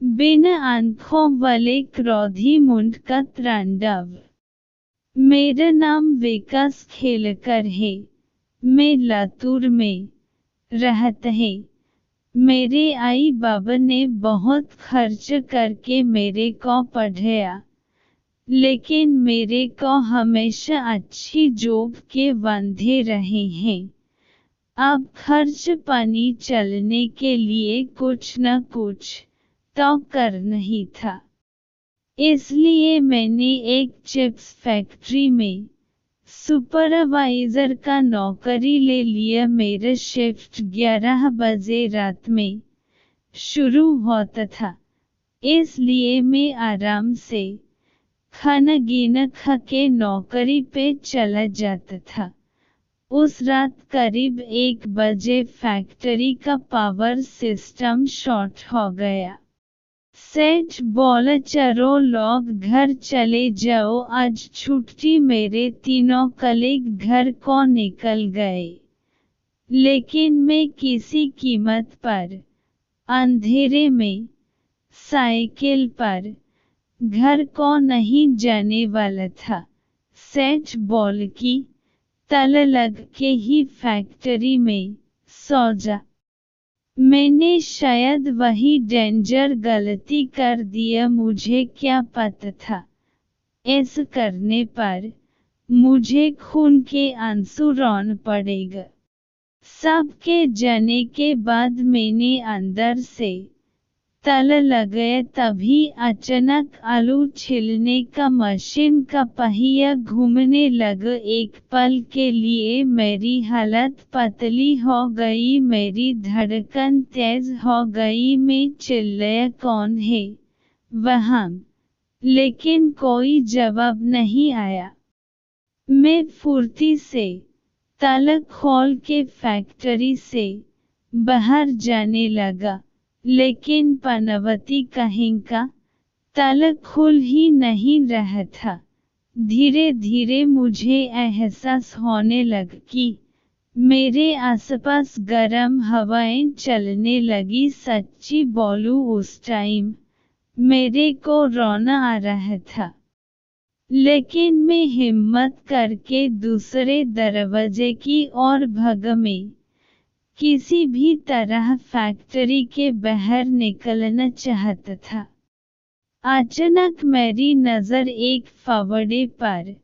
बिन आंखों वाले क्रोधी मुंड का तांडव। मेरा नाम विकास खेलकर है। मैं लातूर में रहता है। मेरे आई बाबा ने बहुत खर्च करके मेरे को पढ़ाया, लेकिन मेरे को हमेशा अच्छी जॉब के वांदे रहे हैं। अब खर्च पानी चलने के लिए कुछ न कुछ तो करना ही था। इसलिए मैंने एक चिप्स फैक्ट्री में सुपरवाइजर का नौकरी ले लिया। मेरा शिफ्ट 11 बजे रात में शुरू होता था, इसलिए मैं आराम से खाना गिना खा के नौकरी पे चला जाता था। उस रात करीब 1 बजे फैक्ट्री का पावर सिस्टम शॉर्ट हो गया। सेठ बोला, चलो लोग घर चले जाओ, आज छुट्टी। मेरे तीनों कलीग घर को निकल गए, लेकिन मैं किसी कीमत पर अंधेरे में साइकिल पर घर को नहीं जाने वाला था। सेठ बोल की ताला लग के ही फैक्ट्री में सो जा। मैंने शायद वही डेंजर गलती कर दिया। मुझे क्या पता था ऐसा करने पर मुझे खून के आंसू रोना पड़ेगा। सबके जाने के बाद मैंने अंदर से ताला लगाया। तभी अचानक आलू छीलने का मशीन का पहिया घूमने लगा। एक पल के लिए मेरी हालत पतली हो गई, मेरी धड़कन तेज हो गई। मैं चिल्लाया, कौन है वहाँ? लेकिन कोई जवाब नहीं आया। मैं फुर्ती से ताला खोल के फैक्ट्री से बाहर जाने लगा, लेकिन पनवती कहीं का ताला खुल ही नहीं रहा था। धीरे धीरे मुझे एहसास होने लगा कि मेरे आसपास गर्म हवाएं चलने लगी। सच्ची बोलूं, उस टाइम मेरे को रोना आ रहा था, लेकिन मैं हिम्मत करके दूसरे दरवाजे की ओर भागा। मैं किसी भी तरह फैक्ट्री के बाहर निकलना चाहता था। अचानक मेरी नज़र एक फावड़े पर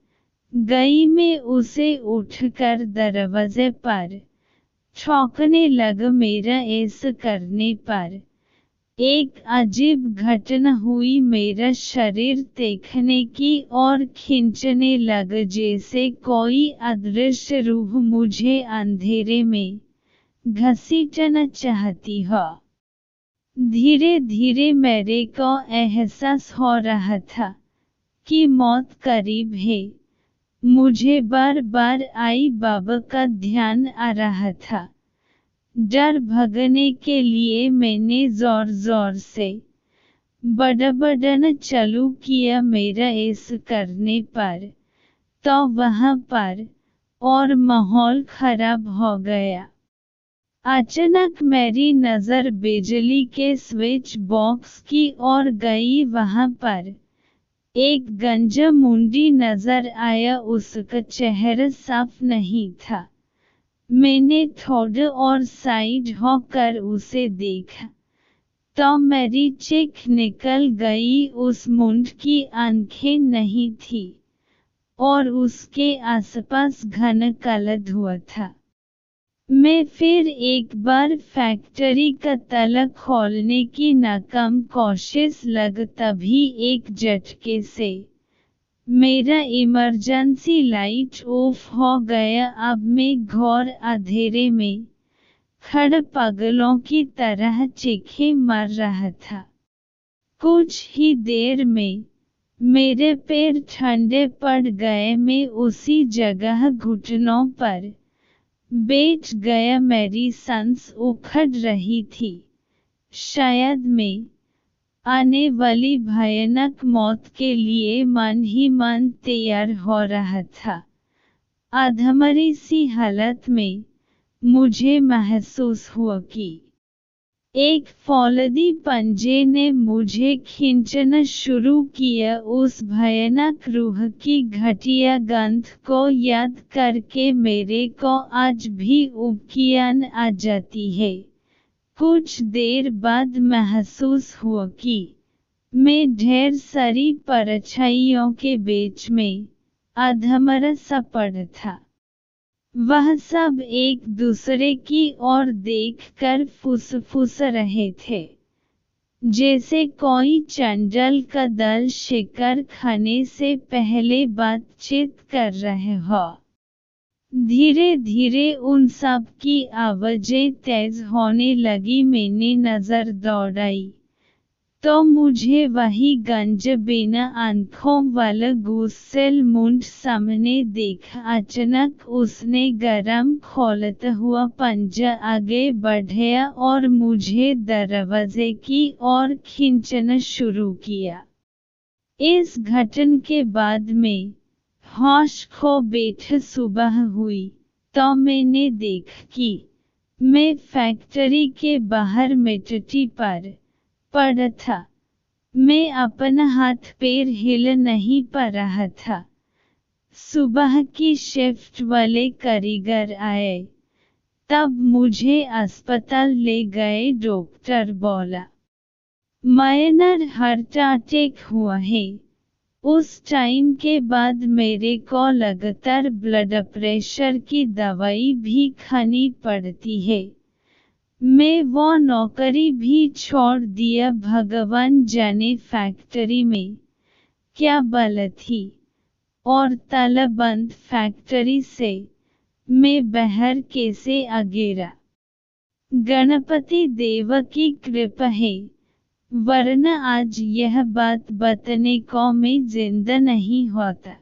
गई। मैं उसे उठकर दरवाजे पर ठोकने लगा। मेरा ऐसा करने पर एक अजीब घटना हुई। मेरा शरीर देखने की ओर खींचने लगा, जैसे कोई अदृश्य रूह मुझे अंधेरे में घसीटना चाहती हो। धीरे धीरे मेरे को एहसास हो रहा था कि मौत करीब है। मुझे बार बार आई बाबा का ध्यान आ रहा था। डर भगाने के लिए मैंने जोर जोर से बड़बड़ाना चालू किया। मेरा ऐसा करने पर तो वहाँ पर और माहौल खराब हो गया। अचानक मेरी नज़र बिजली के स्विच बॉक्स की ओर गई। वहाँ पर एक गंजा मुंडी नजर आया। उसका चेहरा साफ नहीं था। मैंने थोड़ा और साइड होकर उसे देखा तो मेरी चीख निकल गई। उस मुंड की आंखें नहीं थी और उसके आसपास घना काला धुआं था। मैं फिर एक बार फैक्ट्री का ताला खोलने की नाकाम कोशिश लगा। तभी एक झटके से मेरा इमरजेंसी लाइट ऑफ हो गया। अब मैं घोर अंधेरे में खड़ा पागलों की तरह चीखें मार रहा था। कुछ ही देर में मेरे पैर ठंडे पड़ गए। मैं उसी जगह घुटनों पर बैठ गया। मेरी सांस उखड़ रही थी। शायद मैं आने वाली भयानक मौत के लिए मन ही मन तैयार हो रहा था। अधमरी सी हालत में मुझे महसूस हुआ कि एक फौलादी पंजे ने मुझे खींचना शुरू किया। उस भयानक रूह की घटिया गंध को याद करके मेरे को आज भी उबकियाँ आ जाती है। कुछ देर बाद महसूस हुआ कि मैं ढेर सारी परछाइयों के बीच में अधमरा सा पड़ा था। वह सब एक दूसरे की ओर देखकर फुसफुस रहे थे, जैसे कोई चंडाल का दल शिकार खाने से पहले बातचीत कर रहे हो। धीरे धीरे उन सब की आवाजें तेज होने लगी। मैंने नजर दौड़ाई तो मुझे वही गंज बिना आंखों वाला गुस्सैल मुंड सामने देखा। अचानक उसने गरम खोलता हुआ पंजा आगे बढ़ाया और मुझे दरवाजे की ओर खींचना शुरू किया। इस घटना के बाद में होश खो बैठा। सुबह हुई तो मैंने देखा कि मैं फैक्ट्री के बाहर मिट्टी पर पड़ा था। मैं अपना हाथ पैर हिला नहीं पा रहा था। सुबह की शिफ्ट वाले कारीगर आए, तब मुझे अस्पताल ले गए। डॉक्टर बोला माइनर हार्ट अटैक हुआ है। उस टाइम के बाद मेरे को लगातार ब्लड प्रेशर की दवाई भी खानी पड़ती है। मैं वो नौकरी भी छोड़ दिया। भगवान जाने फैक्ट्री में क्या बला थी और ताला बंद फैक्ट्री से मैं बाहर कैसे आ गिरा। गणपति देव की कृपा है, वरना आज यह बात बताने को मैं जिंदा नहीं होता।